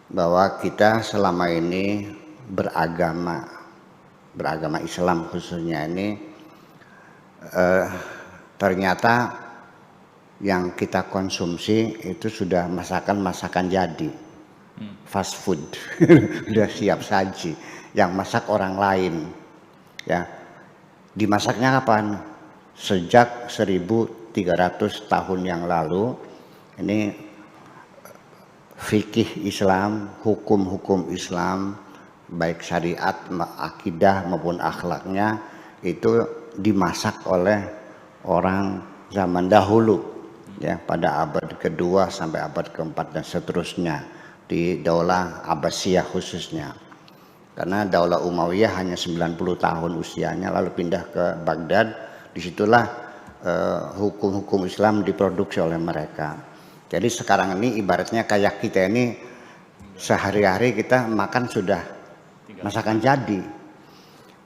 bahwa kita selama ini beragama Islam khususnya ini ternyata yang kita konsumsi itu sudah masakan jadi, fast food, sudah siap saji, yang masak orang lain, ya. Dimasaknya kapan? Sejak 1300 tahun yang lalu. Ini fikih Islam, hukum-hukum Islam, baik syariat, akidah maupun akhlaknya itu dimasak oleh orang zaman dahulu, ya, pada abad kedua sampai abad keempat dan seterusnya di Daulah Abbasiyah khususnya. Karena Daulah Umayyah hanya 90 tahun usianya lalu pindah ke Baghdad. Disitulah hukum-hukum Islam diproduksi oleh mereka. Jadi sekarang ini ibaratnya kayak kita ini sehari-hari kita makan sudah masakan jadi.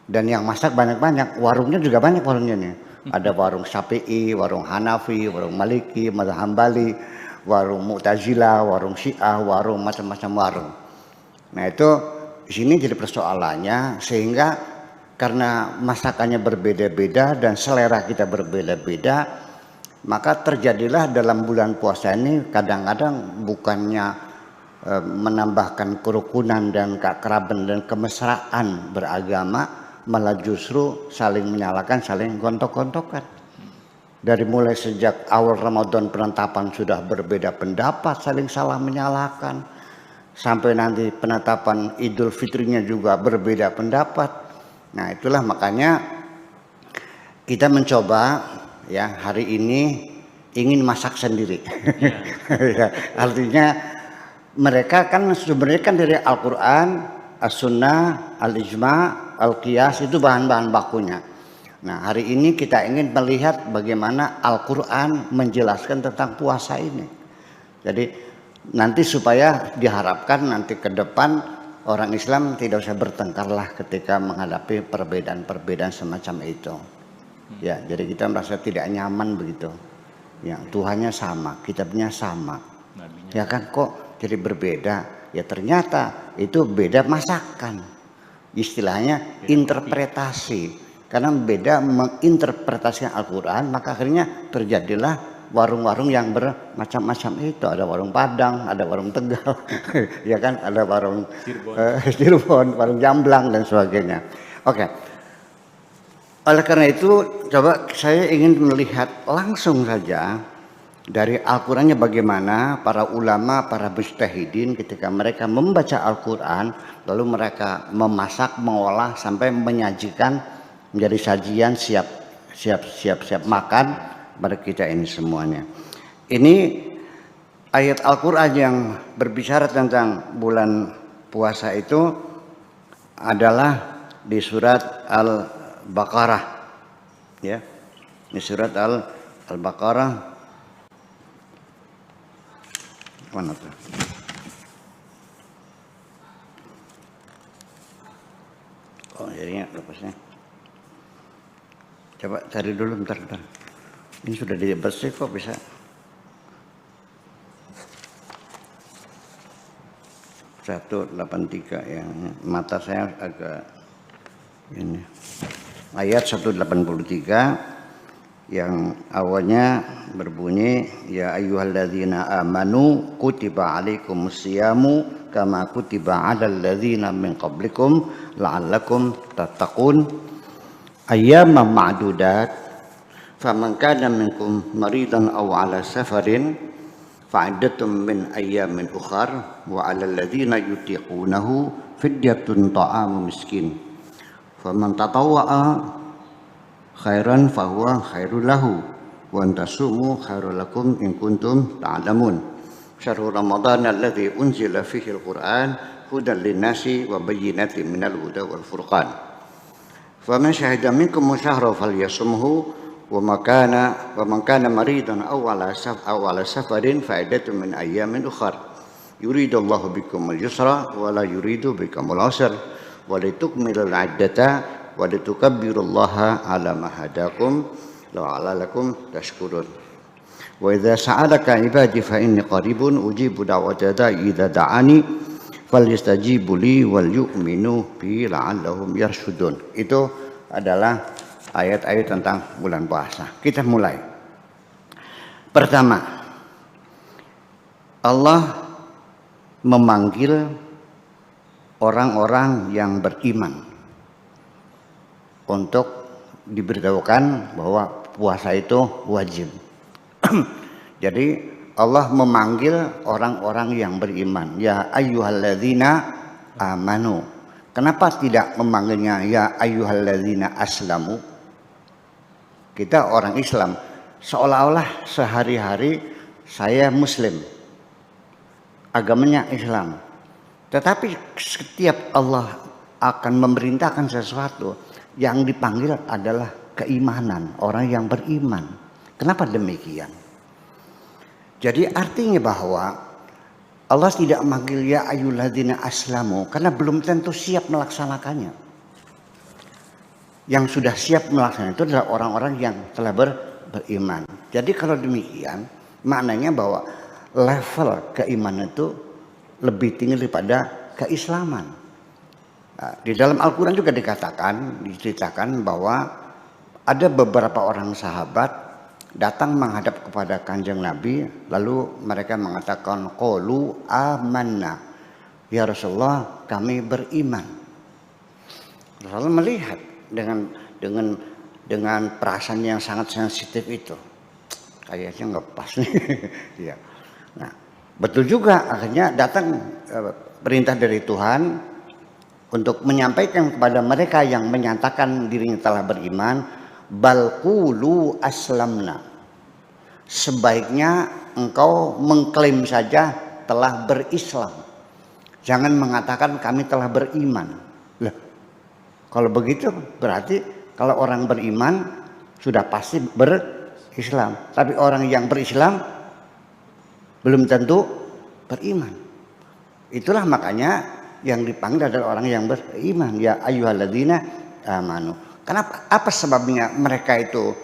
Dan yang masak banyak-banyak, warungnya juga banyak warungnya nih. Ada warung Syafi'i, warung Hanafi, warung Maliki, mazhab Hambali, warung Mu'tazilah, warung Syiah, warung macam-macam warung. Nah itu di sini jadi persoalannya, sehingga karena masakannya berbeda-beda dan selera kita berbeda-beda, maka terjadilah dalam bulan puasa ini kadang-kadang bukannya menambahkan kerukunan dan keakraban dan kemesraan beragama, malah justru saling menyalahkan, saling gontok-gontokan. Dari mulai sejak awal Ramadan penetapan sudah berbeda pendapat, saling salah menyalahkan. Sampai nanti penetapan Idul Fitrinya juga berbeda pendapat. Nah itulah makanya kita mencoba, ya, hari ini ingin masak sendiri. Ya, artinya mereka kan sebenarnya kan dari Al-Quran, As-Sunnah, Al-Ijma', Al-Qiyas itu bahan-bahan bakunya. Nah hari ini kita ingin melihat bagaimana Al-Quran menjelaskan tentang puasa ini. Jadi nanti supaya diharapkan nanti ke depan orang Islam tidak usah bertengkarlah ketika menghadapi perbedaan-perbedaan semacam itu. Ya, jadi kita merasa tidak nyaman begitu. Ya, Tuhannya sama, kitabnya sama. Ya kan, kok jadi berbeda? Ya ternyata itu beda masakan. Istilahnya interpretasi. Karena beda menginterpretasikan Al-Quran, maka akhirnya terjadilah warung-warung yang bermacam-macam itu. Ada warung Padang, ada warung Tegal, ya kan, ada warung Cirebon, warung Jamblang dan sebagainya. Oke. Oleh karena itu, coba saya ingin melihat langsung saja dari Al-Qurannya bagaimana para ulama, para mujtahidin ketika mereka membaca Al-Quran, lalu mereka memasak, mengolah sampai menyajikan menjadi sajian siap makan pada kita ini semuanya. Ini ayat Al-Quran yang berbicara tentang bulan puasa itu adalah di surat Al-Baqarah, ya, di surat Al-Baqarah. Mana tuh? Oh jadinya lepasnya. Coba cari dulu bentar. Ini sudah bersih kok bisa. Satu 183 yang mata saya agak ini. Ayat 183 yang awalnya berbunyi ya ayyuhalladzina amanu kutiba alaikumusyamu kama kutiba alal ladzina min qablikum la'allakum tattaqun ayyaman ma'dudat faman kana minkum maridan aw ala safarin fa'iddatun min ayyamin ukhar wa 'alal ladzina yutiqunahu fidyatun ta'amu miskin faman tatawwa'a khairan fahuwa khairul lahu wa antasumu khairul lakum in kuntum ta'lamun syahrul ramadhan alladzi unzila fihi al-Qur'an hudan lin-nasi wa bayyinatin minal huda wal furqan faman syahida minkum syahra falyasumhu wa man kana maridan aw ala safarin fa'iddatun min ayyamin ukhar yuridullahu bikumul yusra wa la yuridu bikumul usra wa litukmilul 'iddata wa litukabbirullaha 'ala ma hadakum la'allakum tashkurun wa idza sa'alaka 'ibadi fa inni qaribun ujibu da'wata da'i idza da'ani falyastajibu li wal yu'minu bi la'allahum yarshudun. Itu adalah ayat-ayat tentang bulan puasa. Kita mulai. Pertama, Allah memanggil orang-orang yang beriman untuk diberitahukan bahwa puasa itu wajib. Jadi Allah memanggil orang-orang yang beriman, ya ayyuhalladzina amanu. Kenapa tidak memanggilnya ya ayyuhalladzina aslamu? Kita orang Islam, seolah-olah sehari-hari saya muslim, agamanya Islam. Tetapi setiap Allah akan memerintahkan sesuatu, yang dipanggil adalah keimanan, orang yang beriman. Kenapa demikian? Jadi artinya bahwa Allah tidak memanggil ya ayyuhalladzina aslamu karena belum tentu siap melaksanakannya. Yang sudah siap melaksanakannya itu adalah orang-orang yang telah beriman. Jadi kalau demikian maknanya bahwa level keimanan itu lebih tinggi daripada keislaman. Nah, di dalam Al-Quran juga diceritakan bahwa ada beberapa orang sahabat datang menghadap kepada Kanjeng Nabi, lalu mereka mengatakan qalu amanna, ya Rasulullah kami beriman. Rasulullah melihat dengan perasaan yang sangat sensitif itu, kayaknya nggak pas nih. Ya. Nah, betul juga akhirnya datang perintah dari Tuhan untuk menyampaikan kepada mereka yang menyatakan dirinya telah beriman, bal qulu aslamna. Sebaiknya engkau mengklaim saja telah berislam. Jangan mengatakan kami telah beriman. Lah, kalau begitu berarti kalau orang beriman sudah pasti berislam. Tapi orang yang berislam belum tentu beriman. Itulah makanya yang dipanggil adalah orang yang beriman, ya ayyuhalladzina amanu. Kenapa? Apa sebabnya mereka itu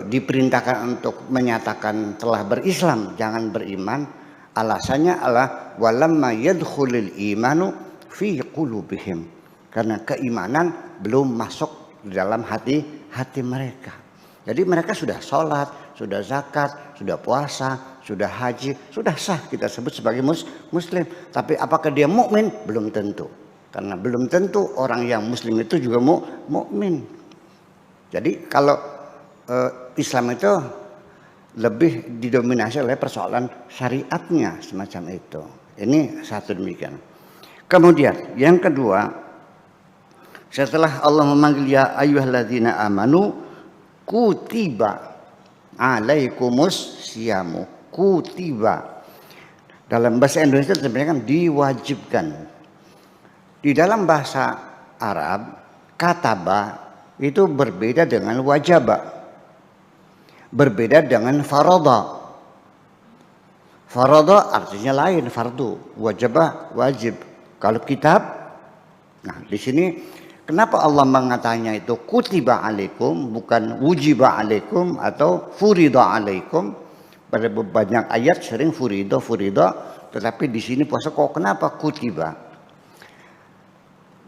diperintahkan untuk menyatakan telah berislam, jangan beriman? Alasannya adalah walamma yadkhulul imanu fi qulubihim. Karena keimanan belum masuk di dalam hati mereka. Jadi mereka sudah sholat, sudah zakat, sudah puasa, sudah haji, sudah sah kita sebut sebagai muslim. Tapi apakah dia mukmin? Belum tentu. Karena belum tentu orang yang muslim itu juga mukmin. Jadi kalau Islam itu lebih didominasi oleh persoalan syariatnya semacam itu. Ini satu demikian. Kemudian yang kedua, setelah Allah memanggil ya ayyuhalladzina amanu kutiba alaikumus siyamu. Kutiba dalam bahasa Indonesia sebenarnya kan diwajibkan. Di dalam bahasa Arab kataba itu berbeda dengan wajaba, berbeda dengan farada. Farada artinya lain, fardu. Wajaba wajib. Kalau kitab, nah di sini kenapa Allah mengatakannya itu kutiba alaikum bukan wujiba alaikum atau furida alaikum? Pada banyak ayat sering furida, tetapi di sini puasa kok kenapa kutiba?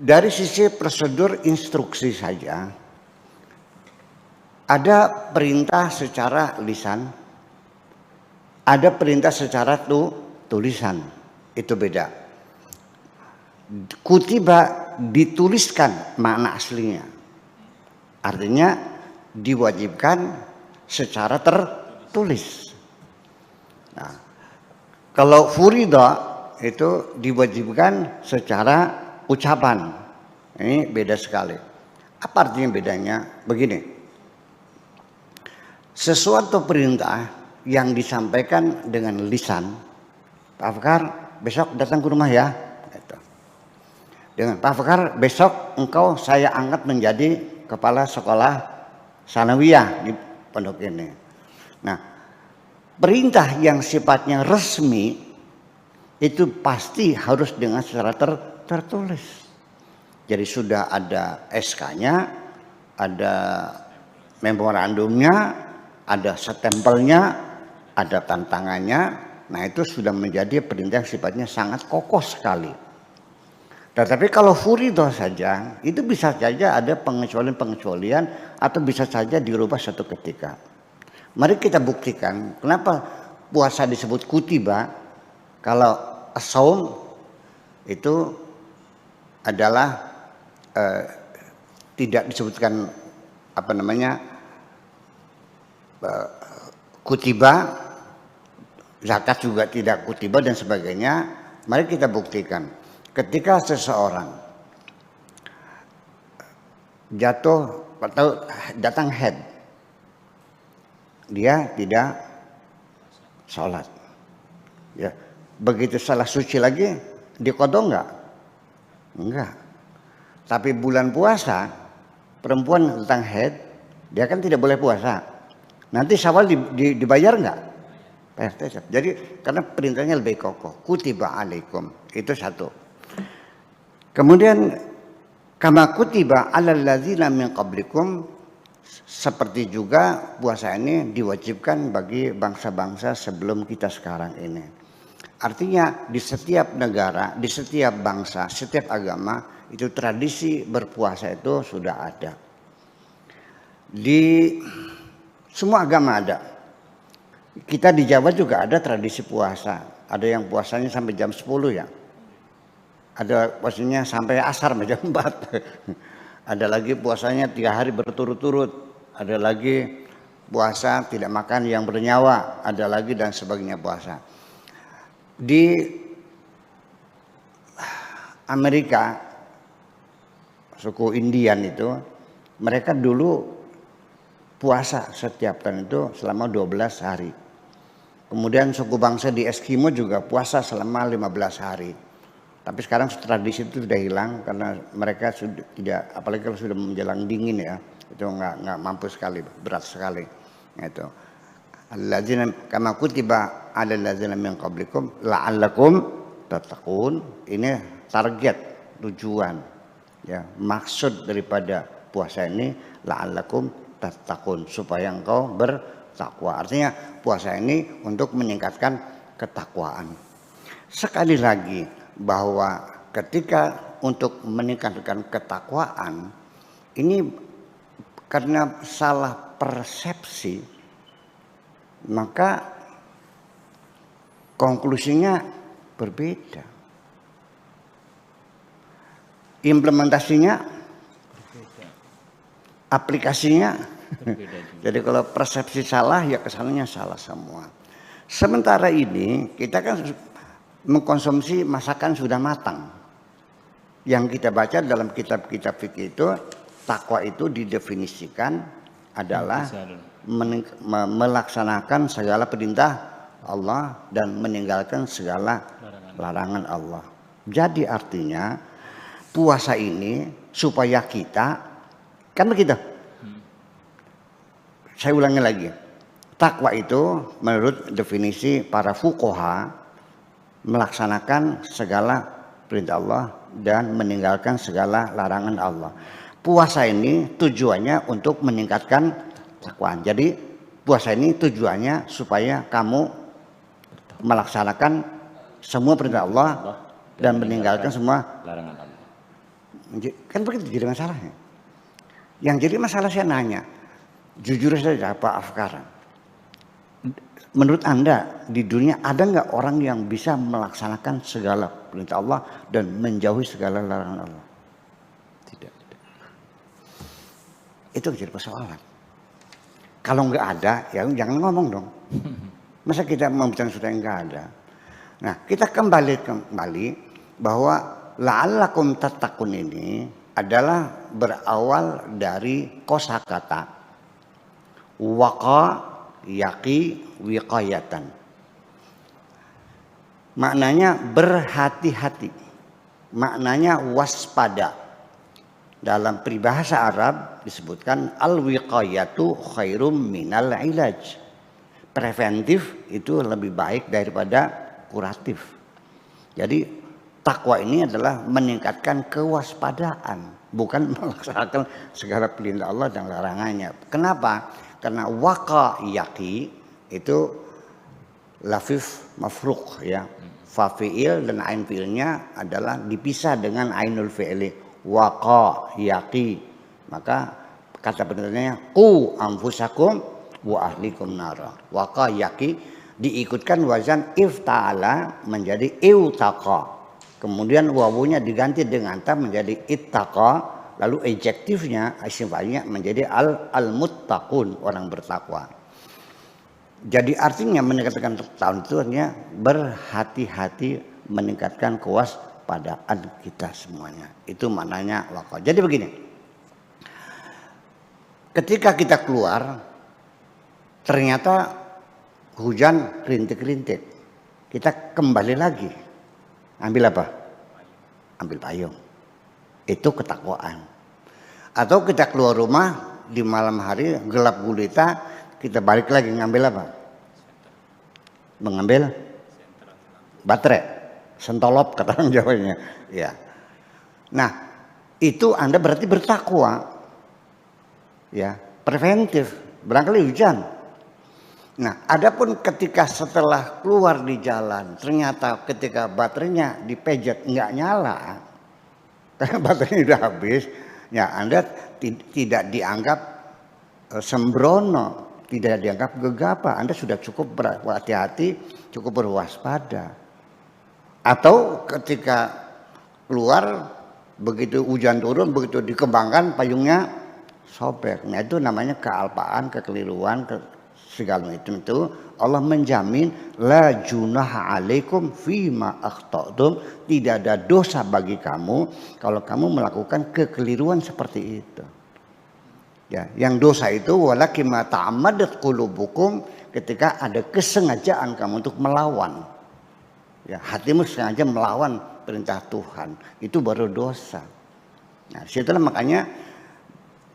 Dari sisi prosedur instruksi saja, ada perintah secara lisan, ada perintah secara tulisan, itu beda. Kutiba dituliskan makna aslinya, artinya diwajibkan secara tertulis. Nah, kalau furida itu diwajibkan secara ucapan. Ini beda sekali. Apa artinya bedanya? Begini. Sesuatu perintah yang disampaikan dengan lisan, Pak Fakar besok datang ke rumah ya. Dengan Pak Fakar besok engkau saya angkat menjadi kepala sekolah sanawiyah di pondok ini. Nah, perintah yang sifatnya resmi itu pasti harus dengan secara tertulis. Jadi sudah ada SK-nya, ada memorandumnya, ada stempelnya, ada tantangannya. Nah itu sudah menjadi perintah yang sifatnya sangat kokoh sekali. Tetapi kalau furidah saja, itu bisa saja ada pengecualian-pengecualian atau bisa saja dirubah satu ketika. Mari kita buktikan kenapa puasa disebut kutiba, kalau as-saum itu adalah tidak disebutkan kutiba, zakat juga tidak kutiba dan sebagainya. Mari kita buktikan. Ketika seseorang jatuh atau datang haid, dia tidak sholat. Ya, begitu salah suci lagi, diqadha enggak? Enggak. Tapi bulan puasa, perempuan datang haid, dia kan tidak boleh puasa. Nanti Syawal dibayar enggak? Jadi karena perintahnya lebih kokoh, kutiba alaikum, itu satu. Kemudian kama kutiba alal ladzina min qablikum, seperti juga puasa ini diwajibkan bagi bangsa-bangsa sebelum kita sekarang ini. Artinya di setiap negara, di setiap bangsa, setiap agama itu tradisi berpuasa itu sudah ada. Di semua agama ada. Kita di Jawa juga ada tradisi puasa. Ada yang puasanya sampai jam 10 ya. Ada puasanya sampai asar jam 4. Ada lagi puasanya 3 hari berturut-turut. Ada lagi puasa tidak makan yang bernyawa. Ada lagi dan sebagainya puasa. Di Amerika, suku Indian itu, mereka dulu puasa setiap tahun itu selama 12 hari. Kemudian suku bangsa di Eskimo juga puasa selama 15 hari. Tapi sekarang tradisi itu sudah hilang karena mereka sudah tidak, apalagi kalau sudah menjelang dingin ya, itu nggak mampu sekali, berat sekali. Itu. Alladzina kama kutiba 'alal ladzina min qablikum la'allakum tattaqun. Ini target, tujuan, ya, maksud daripada puasa ini la'allakum tattaqun, supaya engkau bertakwa. Artinya puasa ini untuk meningkatkan ketakwaan. Sekali lagi, bahwa ketika untuk meningkatkan ketakwaan ini karena salah persepsi, maka konklusinya berbeda, implementasinya berbeda, aplikasinya berbeda. Jadi kalau persepsi salah ya kesannya salah semua. Sementara ini kita kan mengkonsumsi masakan sudah matang. Yang kita baca dalam kitab-kitab fikih itu, takwa itu didefinisikan adalah melaksanakan segala perintah Allah dan meninggalkan segala larangan Allah. Jadi artinya puasa ini supaya kita, kan begitu. Saya ulangi lagi. Takwa itu menurut definisi para fuqaha melaksanakan segala perintah Allah dan meninggalkan segala larangan Allah. Puasa ini tujuannya untuk meningkatkan ketakwaan. Jadi puasa ini tujuannya supaya kamu melaksanakan semua perintah Allah dan meninggalkan semua larangan Allah. Kan begitu jadi masalahnya. Yang jadi masalah saya nanya, jujur saja Pak Afkar, menurut Anda di dunia ada nggak orang yang bisa melaksanakan segala perintah Allah dan menjauhi segala larangan Allah? Tidak. Itu jadi persoalan. Kalau nggak ada, ya jangan ngomong dong. Masa kita membicarakan sudah nggak ada? Nah, kita kembali bahwa la'allakum tattaqun ini adalah berawal dari kosakata waqa yaqi wiqayatan. Maknanya berhati-hati, maknanya waspada. Dalam peribahasa Arab disebutkan al-wiqayatu khairum minal ilaj. Preventif itu lebih baik daripada kuratif. Jadi takwa ini adalah meningkatkan kewaspadaan, bukan melaksanakan segala perintah Allah dan larangannya. Kenapa? Karena waqa yaqi itu lafif mafruq ya. Fa fi'il dan ain fi'ilnya adalah dipisah dengan ainul fi'li. Waqa yaqi. Maka kata penelitiannya qu anfusakum wa ahlikum nara. Waqa yaqi diikutkan wazan ifta'ala menjadi iutaqa. Kemudian wawunya diganti dengan ta menjadi ittaqa, lalu adjektifnya isim fa'ilnya menjadi al-muttaqun, orang bertakwa. Jadi artinya meningkatkan tahun itu artinya berhati-hati, meningkatkan kewaspadaan kita semuanya. Itu maknanya waqa. Jadi begini. Ketika kita keluar ternyata hujan rintik-rintik. Kita kembali lagi. Ambil apa? Ambil payung. Itu ketakwaan. Atau kita keluar rumah di malam hari gelap gulita, kita balik lagi ngambil apa? Mengambil baterai, sentolop kata orang Jawanya. Ya. Nah, itu Anda berarti bertakwa. Ya, preventif. Barangkali hujan. Nah, adapun ketika setelah keluar di jalan, ternyata ketika baterainya dipejet nggak nyala, karena baterainya udah habis, ya Anda tidak dianggap sembrono, tidak dianggap gegabah. Anda sudah cukup berhati-hati, cukup berwaspada. Atau ketika keluar, begitu hujan turun, begitu dikembangkan payungnya sobek. Nah, itu namanya kealpaan, kekeliruan, segala itu Allah menjamin la junaha alaikum fima akhtatum, tidak ada dosa bagi kamu kalau kamu melakukan kekeliruan seperti itu. Ya, yang dosa itu walakin ma ta'ammadat qulubukum, ketika ada kesengajaan kamu untuk melawan. Ya, hatimu sengaja melawan perintah Tuhan, itu baru dosa. Nah, situlah makanya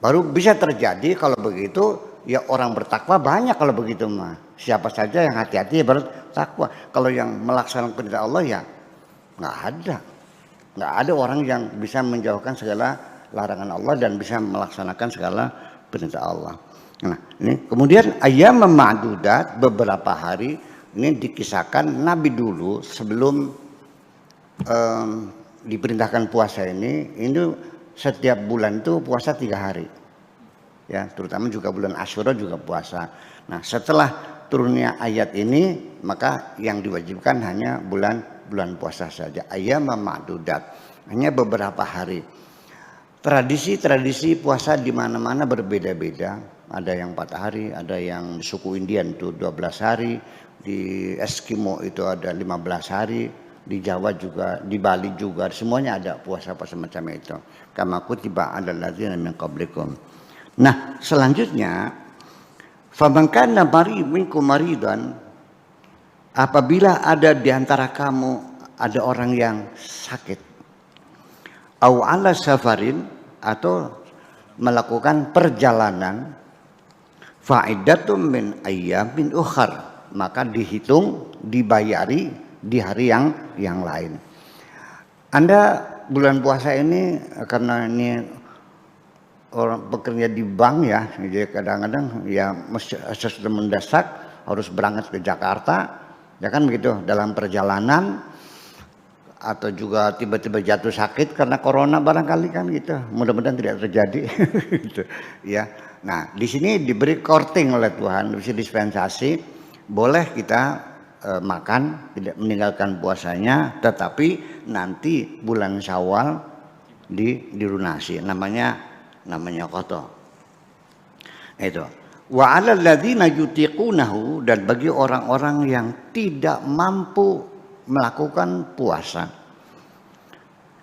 baru bisa terjadi kalau begitu. Ya orang bertakwa banyak kalau begitu mah. Siapa saja yang hati-hati bertakwa. Kalau yang melaksanakan perintah Allah ya nggak ada. Nggak ada orang yang bisa menjauhkan segala larangan Allah dan bisa melaksanakan segala perintah Allah. Nah, ini kemudian ayam ma'dudat, beberapa hari ini dikisahkan Nabi dulu sebelum diperintahkan puasa ini setiap bulan itu puasa 3 hari. Ya, terutama juga bulan Asyura juga puasa. Nah, setelah turunnya ayat ini, maka yang diwajibkan hanya bulan puasa saja. Ayyam ma'dudat, hanya beberapa hari. Tradisi puasa di mana-mana berbeda-beda. Ada yang 4 hari, ada yang suku Indian itu 12 hari, di Eskimo itu ada 15 hari, di Jawa juga, di Bali juga, semuanya ada puasa-puasa macam itu. Kama kutiba 'alal ladzina min qablikum. Nah, selanjutnya faman kana minkum maridan, apabila ada di antara kamu ada orang yang sakit, au ala safarin, atau melakukan perjalanan, faidatum min ayyamin ukhar, maka dihitung, dibayari di hari yang lain. Anda bulan puasa ini karena ini orang bekerja di bank ya, jadi kadang-kadang ya sesudah mendesak harus berangkat ke Jakarta, ya kan begitu, dalam perjalanan atau juga tiba-tiba jatuh sakit karena corona barangkali kan gitu, mudah-mudahan tidak terjadi gitu ya. Nah, di sini diberi korting oleh Tuhan, diberi dispensasi, boleh kita makan, tidak meninggalkan puasanya, tetapi nanti bulan Syawal dilunasi, namanya qada. Itu. Wa 'alal ladzina yutiqunahu, dan bagi orang-orang yang tidak mampu melakukan puasa,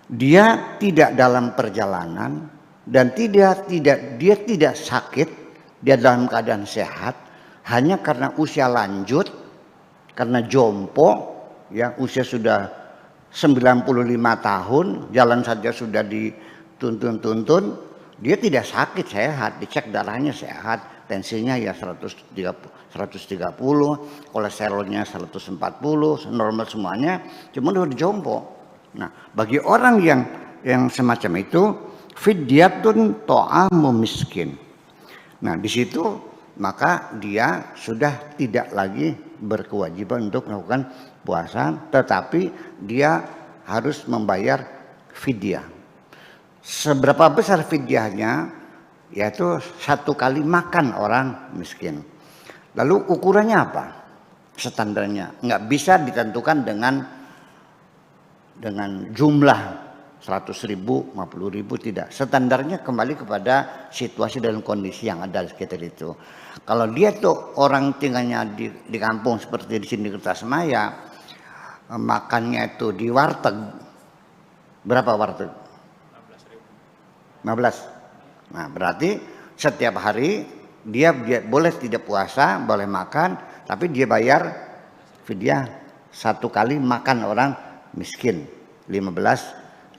dia tidak dalam perjalanan dan dia tidak sakit, dia dalam keadaan sehat, hanya karena usia lanjut, karena jompo, ya usia sudah 95 tahun, jalan saja sudah dituntun-tuntun. Dia tidak sakit, sehat, dicek darahnya sehat, tensinya ya 130, kolesterolnya 140, normal semuanya, cuma udah dijompo. Nah, bagi orang yang semacam itu, fidyatun ta'amu miskin. Nah, di situ maka dia sudah tidak lagi berkewajiban untuk melakukan puasa, tetapi dia harus membayar fidyah. Seberapa besar fidyahnya? Yaitu 1 kali makan orang miskin. Lalu ukurannya apa? Standarnya nggak bisa ditentukan dengan jumlah 100.000, 50.000, tidak. Standarnya kembali kepada situasi dan kondisi yang ada di sekitar itu. Kalau dia tuh orang tinggalnya di kampung seperti di sini Kertasmaya, makannya itu di warteg. Berapa warteg? 15. Nah, berarti setiap hari dia boleh tidak puasa, boleh makan, tapi dia bayar fidyah 1 kali makan orang miskin 15.000.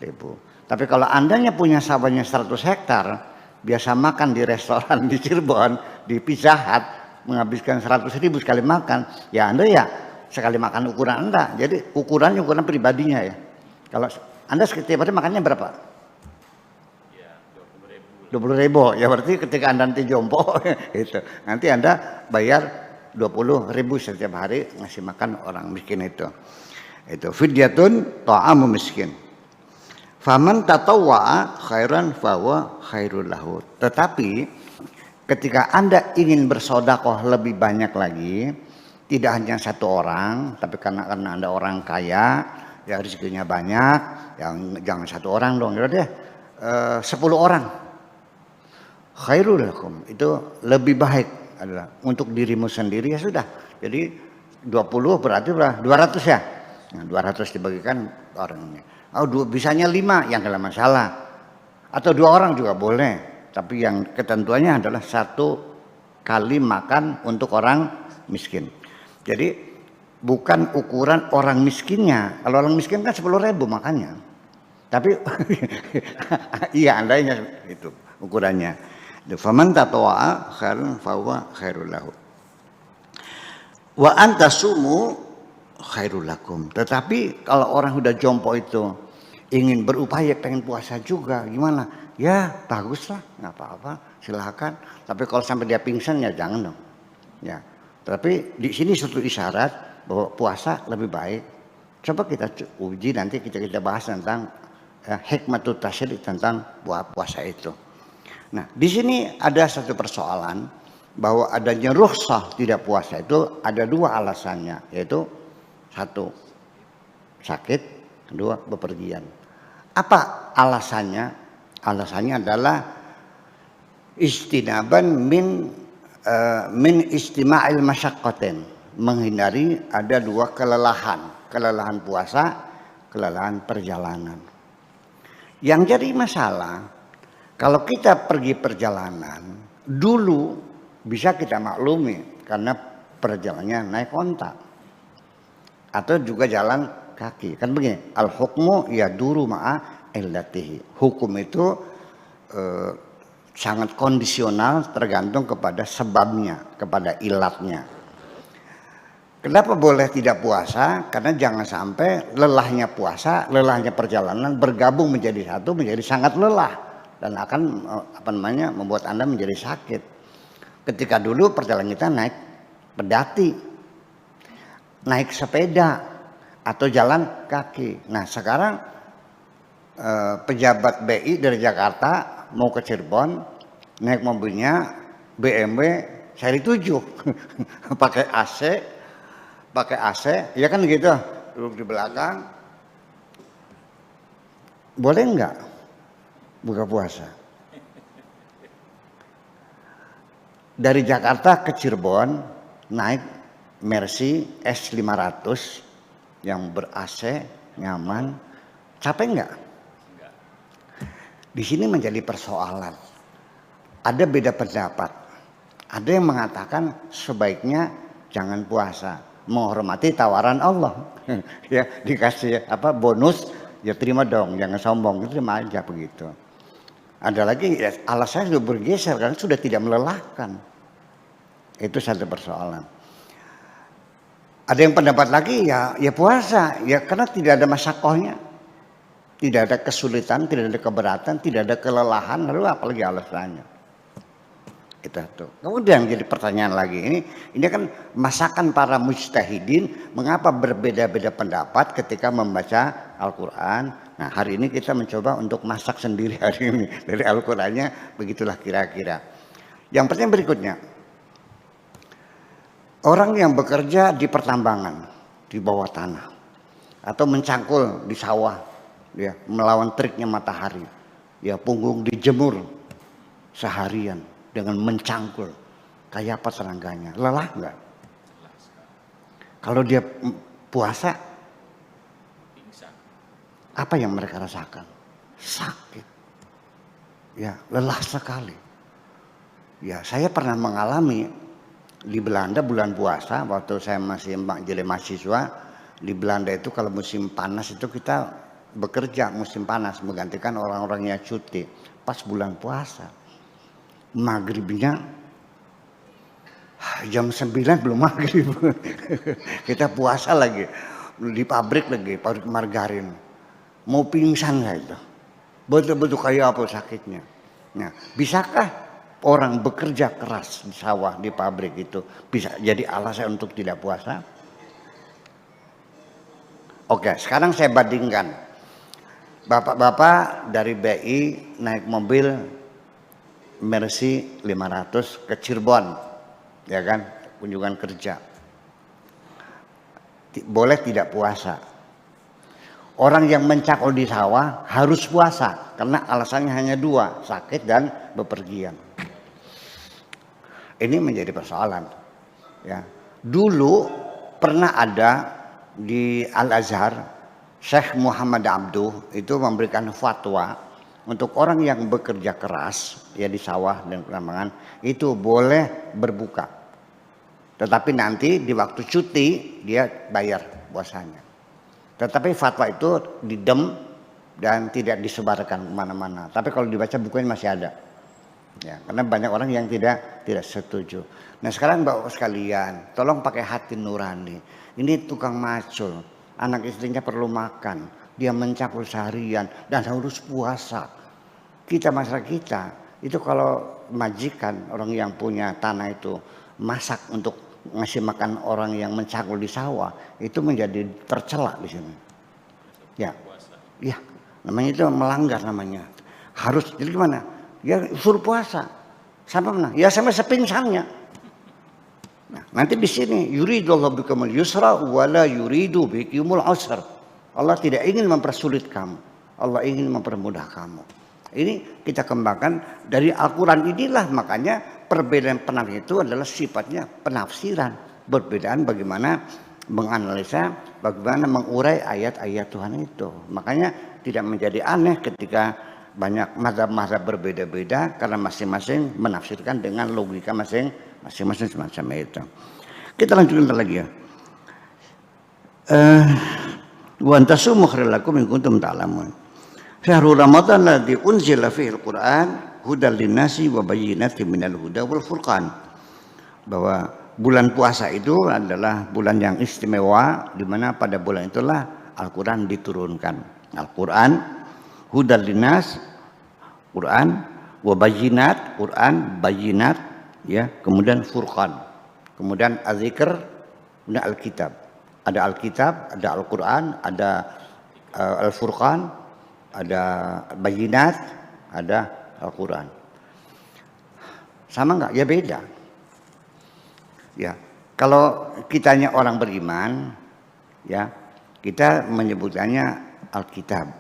Tapi kalau andanya punya sawahnya 100 hektar, biasa makan di restoran di Cirebon, di Pizza Hut, menghabiskan 100.000 sekali makan, ya Anda ya sekali makan ukuran Anda. Jadi ukuran pribadinya ya. Kalau Anda setiap hari makannya berapa? 20.000. Ya berarti ketika Anda nanti jompo itu, nanti Anda bayar 20.000 setiap hari ngasih makan orang miskin itu. Itu fidyatun ta'amu miskin. Faman tatawwa'a khairan fahuwa khairul lahu. Tetapi ketika Anda ingin bersedekah lebih banyak lagi, tidak hanya 1 orang, tapi karena Anda orang kaya, ya rezekinya banyak, yang jangan 1 orang dong, ya deh 10 orang. Khairul lakum, itu lebih baik adalah untuk dirimu sendiri, ya sudah. Jadi 20 berarti berapa? 200 ya. Nah, 200 dibagikan orangnya. Oh, bisanya 5 yang enggak masalah. Atau 2 orang juga boleh. Tapi yang ketentuannya adalah 1 kali makan untuk orang miskin. Jadi bukan ukuran orang miskinnya. Kalau orang miskin kan 10.000 makannya. Tapi iya andainya itu ukurannya. Faman tatawwa'a khairan fahuwa khairul lahu. Wa antasumu khairul lakum. Tetapi kalau orang sudah jompo itu ingin berupaya pengen puasa juga, gimana? Ya baguslah, nggak apa-apa, silakan. Tapi kalau sampai dia pingsan ya jangan dong. Ya. Tapi di sini suatu isyarat bahwa puasa lebih baik. Coba kita uji nanti kita bahas tentang hikmatut tasyrik tentang puasa itu. Nah, di sini ada satu persoalan bahwa adanya rukhsah tidak puasa itu ada 2 alasannya, yaitu 1 sakit, 2 bepergian. Apa alasannya? Alasannya adalah istinaban min istima'il masyaqqatin, menghindari ada 2 kelelahan puasa, kelelahan perjalanan. Yang jadi masalah kalau kita pergi perjalanan dulu bisa kita maklumi karena perjalanannya naik onta atau juga jalan kaki, kan begini, al hukmu yaduru ma'a illatihi. Hukum itu sangat kondisional, tergantung kepada sebabnya, kepada ilatnya. Kenapa boleh tidak puasa? Karena jangan sampai lelahnya puasa, lelahnya perjalanan bergabung menjadi satu, menjadi sangat lelah dan akan membuat Anda menjadi sakit. Ketika dulu perjalanan kita naik pedati, naik sepeda atau jalan kaki. Nah sekarang pejabat BI dari Jakarta mau ke Cirebon naik mobilnya BMW seri 7 pakai AC ya kan gitu, duduk di belakang. Boleh enggak buka puasa? Dari Jakarta ke Cirebon naik Mercy S500 yang ber-AC, nyaman, capek enggak? Di sini menjadi persoalan. Ada beda pendapat. Ada yang mengatakan sebaiknya jangan puasa, menghormati tawaran Allah. Ya dikasih bonus, ya terima dong, jangan sombong, terima aja begitu. Ada lagi ya, alasannya sudah bergeser karena sudah tidak melelahkan. Itu satu persoalan. Ada yang pendapat lagi ya puasa, ya karena tidak ada masyakohnya. Tidak ada kesulitan, tidak ada keberatan, tidak ada kelelahan, lalu apalagi alasannya. Itu tuh. Kemudian jadi pertanyaan lagi, ini kan masakan para mujtahidin, mengapa berbeda-beda pendapat ketika membaca Al-Quran. Nah hari ini kita mencoba untuk masak sendiri hari ini dari Al-Qurannya, begitulah kira-kira. Yang pertanyaan berikutnya, orang yang bekerja di pertambangan, di bawah tanah, atau mencangkul di sawah, ya, melawan teriknya matahari, ya, punggung dijemur seharian dengan mencangkul, kayak apa terangganya, lelah nggak? Kalau dia puasa, apa yang mereka rasakan? Sakit, ya, lelah sekali. Ya, saya pernah mengalami di Belanda bulan puasa waktu saya masih jadi mahasiswa. Di Belanda itu kalau musim panas itu kita bekerja musim panas menggantikan orang-orang yang cuti pas bulan puasa. Maghribnya jam 9 belum maghrib. Kita puasa lagi di pabrik margarin. Mau pingsan saya itu. Betul-betul kayak apa sakitnya. Nah, bisakah orang bekerja keras di sawah, di pabrik itu bisa jadi alasan untuk tidak puasa? Oke, sekarang saya bandingkan. Bapak-bapak dari BI naik mobil Mercy 500 ke Cirebon, ya kan, kunjungan kerja. Boleh tidak puasa. Orang yang mencakul di sawah harus puasa karena alasannya hanya dua, sakit dan bepergian. Ini menjadi persoalan. Ya. Dulu pernah ada di Al-Azhar, Syekh Muhammad Abduh itu memberikan fatwa untuk orang yang bekerja keras ya di sawah dan pertambangan itu boleh berbuka. Tetapi nanti di waktu cuti dia bayar puasanya. Tetapi fatwa itu didem dan tidak disebarkan kemana-mana. Tapi kalau dibaca bukunya masih ada. Ya, karena banyak orang yang tidak setuju. Nah sekarang Bapak sekalian, tolong pakai hati nurani. Ini tukang macul, anak istrinya perlu makan, dia mencakul seharian dan harus puasa. Kita masyarakat kita itu kalau majikan orang yang punya tanah itu masak untuk ngasih makan orang yang mencakul di sawah itu menjadi tercela di sini. Ya, ya, namanya itu melanggar namanya. Harus jadi gimana? Ya suruh puasa. Sampai mana? Ya sampai sepingsannya. Nah, nanti di sini yuridullahu bikumul yusra wala yuridu bikumul usra. Allah tidak ingin mempersulit kamu. Allah ingin mempermudah kamu. Ini kita kembangkan dari Al-Quran inilah, makanya perbedaan penafsiran itu adalah sifatnya penafsiran. Perbedaan bagaimana menganalisa, bagaimana mengurai ayat-ayat Tuhan itu. Makanya tidak menjadi aneh ketika banyak mazhab-mazhab berbeda-beda karena masing-masing menafsirkan dengan logika masing-masing semacam itu. Kita lanjutkan lagi ya. Wa antasumu khairul lakum in kuntum ta'lamun. Syahrul Ramadan alladzi unzila fihi al-Qur'an hudal linnasi wa bayyinatin minal huda wal furqan. Bahwa bulan puasa itu adalah bulan yang istimewa di mana pada bulan itulah Al-Qur'an diturunkan. Al-Qur'an hudal linnas, Qur'an wa bayyinat, Qur'an bayyinat ya, kemudian furqan. Kemudian az-zikr, kemudian al-kitab. Ada Alkitab, ada Al-Qur'an, ada Al-Furqan, ada Bayyinat, ada Al-Quran. Sama enggak? Ya beda. Ya, kalau kitanya orang beriman, ya kita menyebutkannya Alkitab.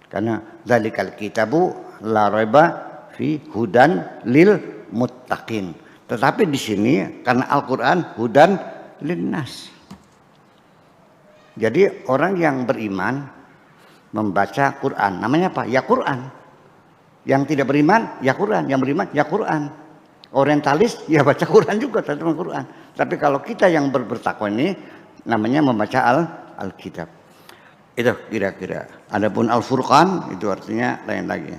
Karena dzalikal kitabu la raiba fi hudan lil muttaqin. Tetapi di sini karena Al-Quran hudan linnas. Jadi orang yang beriman membaca Quran, namanya apa? Ya Quran. Yang tidak beriman, ya Quran. Yang beriman, ya Quran. Orientalis, ya baca Quran juga, terjemah Quran. Tapi kalau kita yang bertakwa ini, namanya membaca Alkitab. Itu kira-kira. Adapun Al-Furqan itu artinya lain lagi.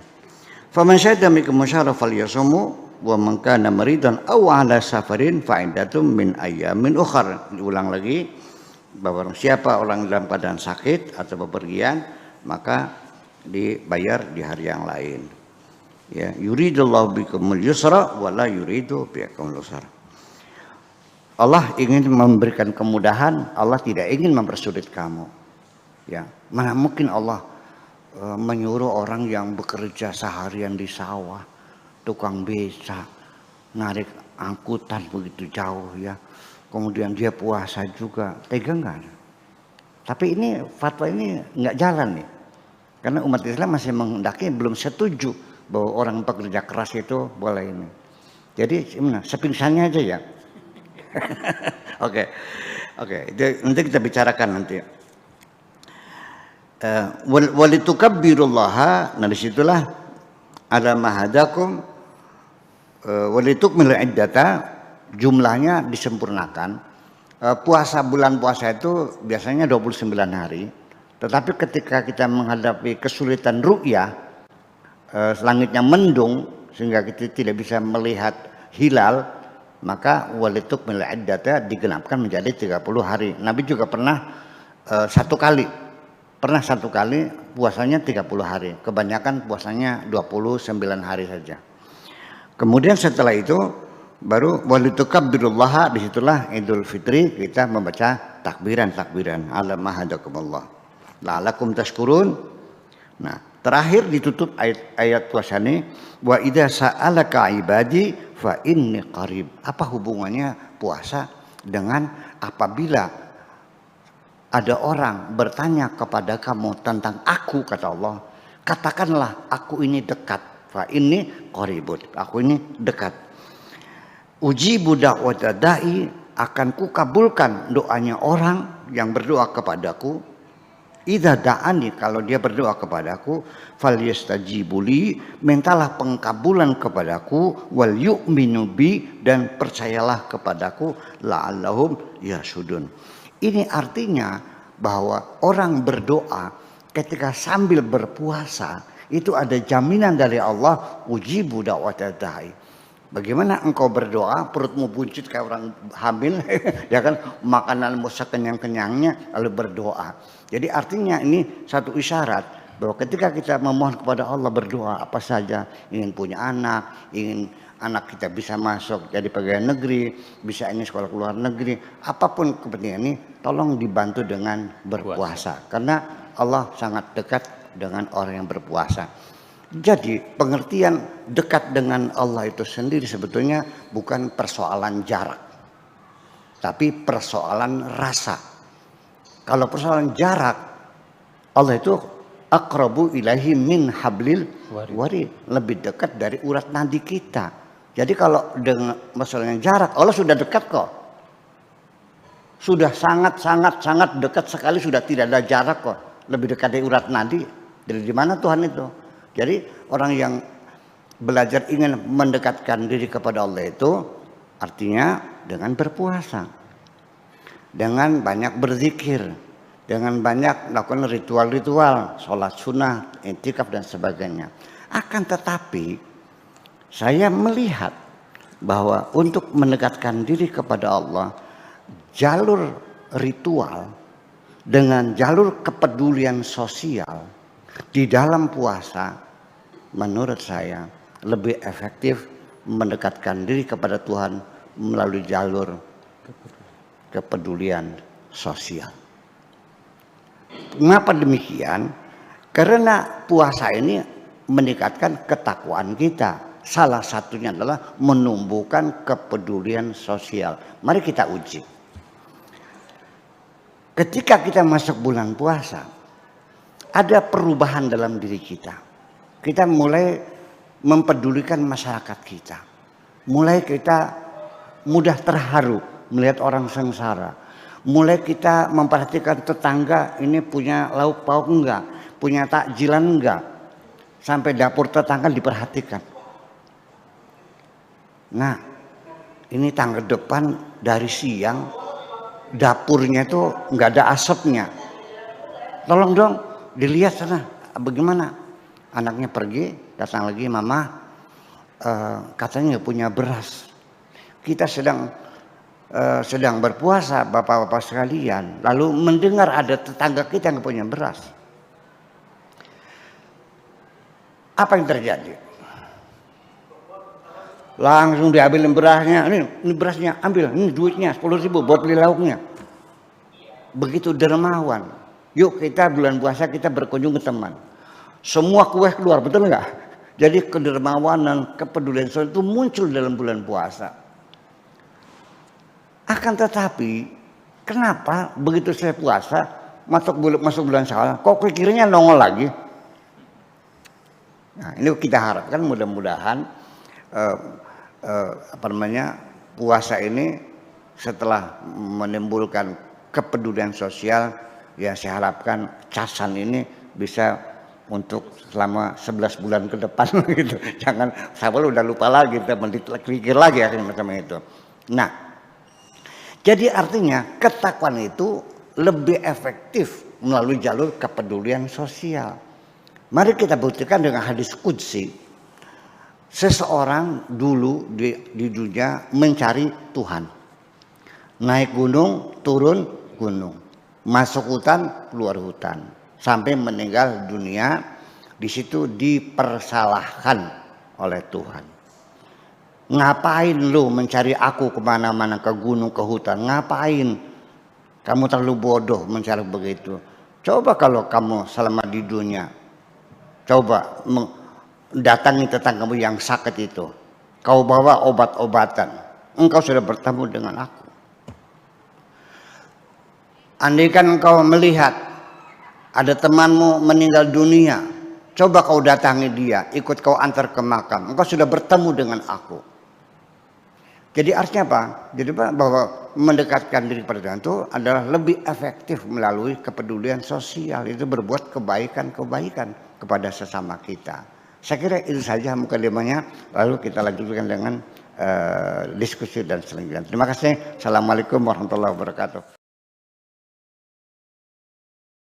Faman syahida minkum syahra falyasumhu wa man kana maridan aw ala safarin fa iddatum min ayyamin ukhra. Diulang lagi bahwa siapa orang dalam keadaan sakit atau bepergian maka dibayar di hari yang lain. Ya, yuridullahu bikumul yusra wa la yuridu bikumul usra. Allah ingin memberikan kemudahan, Allah tidak ingin mempersulit kamu. Ya, mana mungkin Allah menyuruh orang yang bekerja seharian di sawah, tukang beca, narik angkutan begitu jauh ya. Kemudian dia puasa juga, tega enggak? Tapi ini fatwa ini enggak jalan nih. Karena umat Islam masih menghendaki, belum setuju bahwa orang pekerja keras itu boleh ini. Jadi sepingsannya aja ya. Oke. Nanti kita bicarakan nanti. Walitukabbirullaha, nah disitulah ada mahadakum walitukmil iddata, jumlahnya disempurnakan. Puasa, bulan puasa itu biasanya 29 hari, tetapi ketika kita menghadapi kesulitan ru'yah, langitnya mendung sehingga kita tidak bisa melihat hilal, maka walitukmil iddata digenapkan menjadi 30 hari. Nabi juga pernah satu kali puasanya 30 hari. Kebanyakan puasanya 29 hari saja. Kemudian setelah itu baru walitukabbirullaha, disitulah Idul Fitri kita membaca takbiran ala mahadakumullah la'alakum tashkurun. Nah, terakhir ditutup ayat puasa ini, wa idza sa'alaka ibadi fa inni qarib. Apa hubungannya puasa dengan apabila ada orang bertanya kepada kamu tentang aku, kata Allah, katakanlah aku ini dekat. Fa ini qaribun, aku ini dekat. Ujibu da'wata da'i, akan kukabulkan doanya orang yang berdoa kepadaku. Idza da'ani, kalau dia berdoa kepadaku, falyastajibu li, mintalah pengkabulan kepadaku, wal yu'minu bi, dan percayalah kepadaku, la'allahum yasudun. Ini artinya bahwa orang berdoa ketika sambil berpuasa itu ada jaminan dari Allah, ujibu da'wata da'i. Bagaimana engkau berdoa perutmu buncit kayak orang hamil ya kan, makananmu sekenyang-kenyangnya lalu berdoa. Jadi artinya ini satu isyarat bahwa ketika kita memohon kepada Allah, berdoa apa saja, ingin punya anak, ingin anak kita bisa masuk jadi pegawai negeri, bisa ini sekolah luar negeri, apapun kepentingan ini tolong dibantu dengan berpuasa. Karena Allah sangat dekat dengan orang yang berpuasa. Jadi pengertian dekat dengan Allah itu sendiri sebetulnya bukan persoalan jarak, tapi persoalan rasa. Kalau persoalan jarak, Allah itu aqrabu ilaihi min hablil warid, lebih dekat dari urat nadi kita. Jadi kalau dengan masalahnya jarak, Allah sudah dekat kok. Sudah sangat dekat sekali, sudah tidak ada jarak kok. Lebih dekat dari urat nadi. Dari di mana Tuhan itu? Jadi orang yang belajar ingin mendekatkan diri kepada Allah itu artinya dengan berpuasa, dengan banyak berzikir, dengan banyak melakukan ritual-ritual, sholat sunnah, i'tikaf dan sebagainya. Akan tetapi saya melihat bahwa untuk mendekatkan diri kepada Allah, jalur ritual dengan jalur kepedulian sosial di dalam puasa, menurut saya lebih efektif mendekatkan diri kepada Tuhan melalui jalur kepedulian sosial. Mengapa demikian? Karena puasa ini meningkatkan ketakwaan kita. Salah satunya adalah menumbuhkan kepedulian sosial. Mari kita uji. Ketika kita masuk bulan puasa, ada perubahan dalam diri kita. Kita mulai mempedulikan masyarakat kita. Mulai kita mudah terharu melihat orang sengsara. Mulai kita memperhatikan tetangga ini punya lauk pauk enggak, punya takjilan enggak. Sampai dapur tetangga diperhatikan. Nah, ini tangga depan dari siang dapurnya itu enggak ada asapnya. Tolong dong dilihat sana bagaimana. Anaknya pergi, datang lagi, mama katanya nggak punya beras. Kita sedang berpuasa, bapak-bapak sekalian, lalu mendengar ada tetangga kita yang punya beras. Apa yang terjadi? langsung diambilin berasnya, ini berasnya ambil, ini duitnya 10.000 buat beli lauknya. Begitu dermawan. Yuk kita bulan puasa kita berkunjung ke teman. Semua kue keluar, betul nggak? Jadi kedermawanan, kepedulian sosial itu muncul dalam bulan puasa. Akan tetapi, kenapa begitu saya puasa masuk bulan Syawal, kok pikirannya nongol lagi? Nah, ini kita harapkan mudah-mudahan puasa ini setelah menimbulkan kepedulian sosial, ya saya harapkan casan ini bisa untuk selama 11 bulan ke depan gitu. Jangan Syawal udah lupa lagi, kita pikir lagi ya macam itu. Nah, jadi artinya ketakwaan itu lebih efektif melalui jalur kepedulian sosial. Mari kita buktikan dengan hadis qudsi. Seseorang dulu di dunia mencari Tuhan. Naik gunung, turun gunung. Masuk hutan, keluar hutan. Sampai meninggal dunia, di situ dipersalahkan oleh Tuhan. Ngapain lu mencari aku kemana-mana, ke gunung, ke hutan? Ngapain? Kamu terlalu bodoh mencari begitu. Coba kalau kamu selama di dunia, coba datangi tetanggamu yang sakit itu. Kau bawa obat-obatan. Engkau sudah bertemu dengan aku. Andaikan engkau melihat ada temanmu meninggal dunia, coba kau datangi dia, ikut kau antar ke makam. Engkau sudah bertemu dengan aku. Jadi artinya apa? Jadi bahwa mendekatkan diri pada Tuhan itu adalah lebih efektif melalui kepedulian sosial. Itu berbuat kebaikan-kebaikan kepada sesama kita. Saya kira itu saja mukadimahnya. Lalu kita lanjutkan dengan diskusi dan selanjutnya. Terima kasih. Assalamualaikum warahmatullahi wabarakatuh.